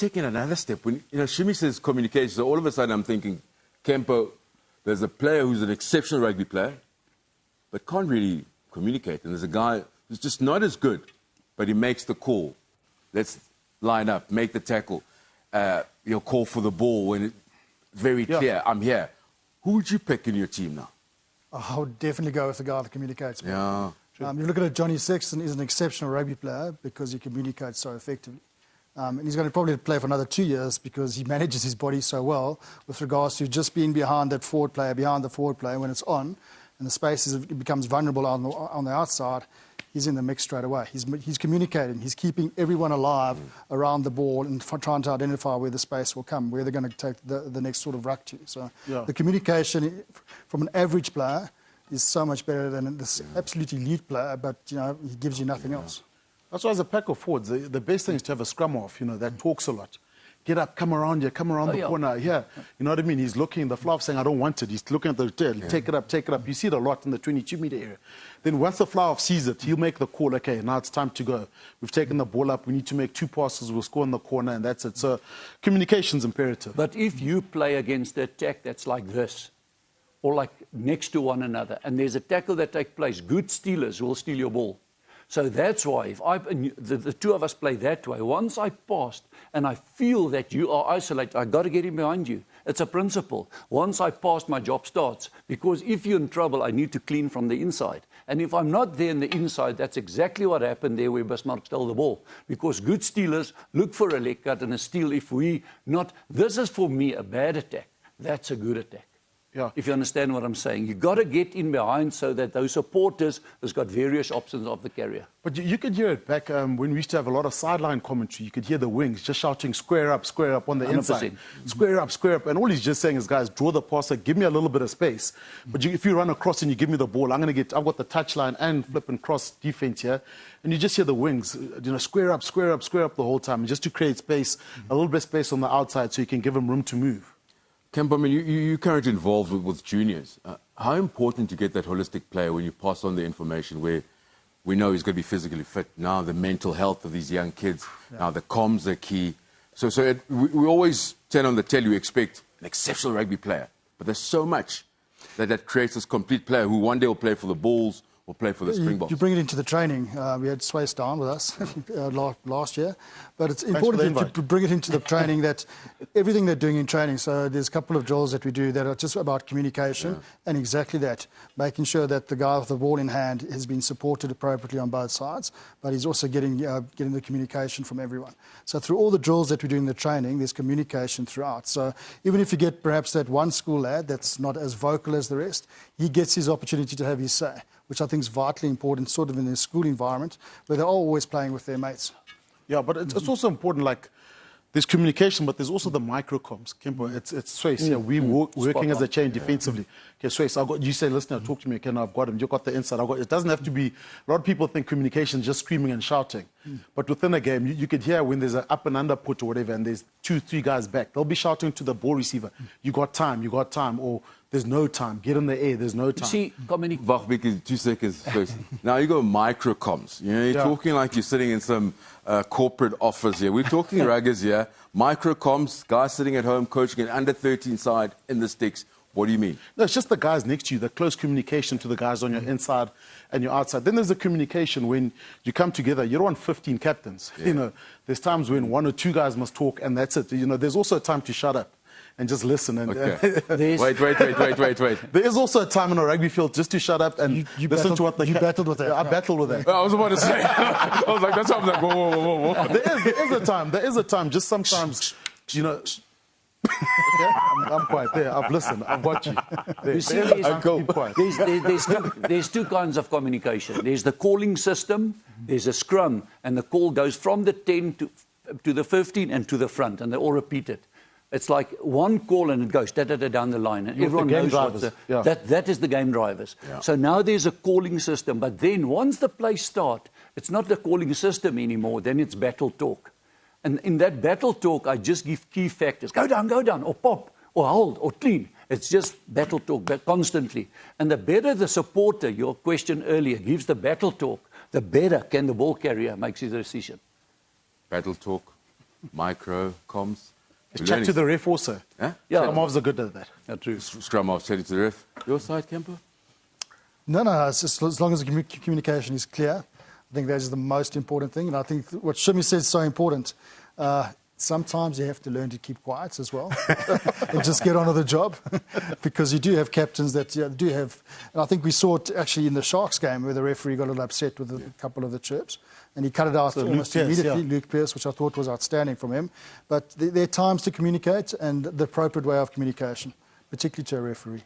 take it another step. When Shimi says communication, so all of a sudden I'm thinking, Kempo, there's a player who's an exceptional rugby player, but can't really communicate. And there's a guy who's just not as good, but he makes the call. Let's line up, make the tackle, call for the ball when it's very clear, I'm here. Who would you pick in your team now? I would definitely go with the guy that communicates. Yeah. You look at it, Johnny Sexton is an exceptional rugby player because he communicates so effectively. And he's going to probably play for another 2 years because he manages his body so well with regards to just being behind that forward player, behind the forward player when it's on, and the space it becomes vulnerable on the outside. He's in the mix straight away. He's communicating. He's keeping everyone alive around the ball and trying to identify where the space will come, where they're going to take the next sort of ruck to. So the communication from an average player is so much better than this absolutely elite player, but he gives you nothing else. That's why as a pack of forwards, the best thing is to have a scrum off, that talks a lot. Get up, come around here, come around the corner here. You know what I mean? He's looking, the fly-off saying, I don't want it. He's looking at the tail, take it up. You see it a lot in the 22-metre area. Then once the fly-off sees it, he'll make the call, okay, now it's time to go. We've taken the ball up, we need to make 2 passes, we'll score in the corner, and that's it. So communication's imperative. But if you play against the attack that's like this, or like next to one another, and there's a tackle that takes place, good stealers will steal your ball. So that's why if the two of us play that way, once I passed and I feel that you are isolated, I've got to get in behind you. It's a principle. Once I pass, my job starts. Because if you're in trouble, I need to clean from the inside. And if I'm not there in the inside, that's exactly what happened there where Bismarck stole the ball. Because good stealers look for a leg cut and a steal. This is for me a bad attack. That's a good attack. Yeah. If you understand what I'm saying. You've got to get in behind so that those supporters has got various options of the carrier. But you could hear it back when we used to have a lot of sideline commentary. You could hear the wings just shouting, square up on the 100%. Inside. Square up. And all he's just saying is, guys, draw the passer, give me a little bit of space. But if you run across and you give me the ball, I've got the touchline and flip and cross defense here. And you just hear the wings, square up the whole time. And just to create space, a little bit of space on the outside so you can give them room to move. Kemp, I mean, you're currently involved with juniors. How important to get that holistic player when you pass on the information where we know he's going to be physically fit, now the mental health of these young kids, now the comms are key. So we always turn on the telly, you expect an exceptional rugby player, but there's so much that creates this complete player who one day will play for the Bulls, or play for the Springboks. You bring it into the training. We had Swace down with us last year. But it's important to bring it into the training, that everything they're doing in training. So there's a couple of drills that we do that are just about communication and exactly that, making sure that the guy with the ball in hand has been supported appropriately on both sides, but he's also getting the communication from everyone. So through all the drills that we do in the training, there's communication throughout. So even if you get perhaps that one school lad that's not as vocal as the rest, he gets his opportunity to have his say, which I think is vitally important sort of in their school environment where they're always playing with their mates. Yeah, but it's also important, like, there's communication, but there's also the micro-comms. Kempo, it's Swace. Yeah, we're working as a chain defensively. Okay, Swace, you say, listen, talk to me. Okay, now I've got him. You've got the inside. It doesn't have to be... A lot of people think communication is just screaming and shouting. But within a game, you could hear when there's an up and under put or whatever, and there's 2-3 guys back. They'll be shouting to the ball receiver, you got time, or there's no time. Get in the air, there's no time. See, Wacht, 2 seconds first. Now you go micro-comms. You're talking like you're sitting in some corporate office here. We're talking ruggers here. Micro-comms, guys sitting at home coaching an under-13 side in the sticks. What do you mean? No, it's just the guys next to you, the close communication to the guys on your inside and your outside. Then there's the communication when you come together. You don't want 15 captains. Yeah. There's times when 1 or 2 guys must talk, and that's it. There's also a time to shut up and just listen. And, Wait. There is also a time in a rugby field just to shut up and listen to what the... You battled with that. Yeah, I battled with that. I was about to say. I was like, that's why I'm like, whoa. There is a time. There is a time. Just sometimes, Okay, I'm quiet. There, I've listened. I've got you. There. You see, there's 2 kinds of communication. There's the calling system, there's a scrum, and the call goes from the 10 to the 15 and to the front, and they all repeat it. It's like one call and it goes down the line. And everyone knows that is the game drivers. Yeah. So now there's a calling system, but then once the play starts, it's not the calling system anymore, then it's battle talk. And in that battle talk, I just give key factors. Go down, or pop, or hold, or clean. It's just battle talk constantly. And the better the supporter, your question earlier, gives the battle talk, the better can the ball carrier make his decision. Battle talk. micro comms. Chat to the ref also. Huh? Yeah. Scrum halves are good at that. Yeah, true. Scrum half chatting to the ref. Your side, Kemper? No, it's just as long as the communication is clear. I think that is the most important thing. And I think what Shimi said is so important. Sometimes you have to learn to keep quiet as well and just get on with the job because you do have captains that do have... And I think we saw it actually in the Sharks game where the referee got a little upset with a couple of the chirps and he cut it out almost immediately. Luke Pearce, which I thought was outstanding from him. But there are times to communicate and the appropriate way of communication, particularly to a referee.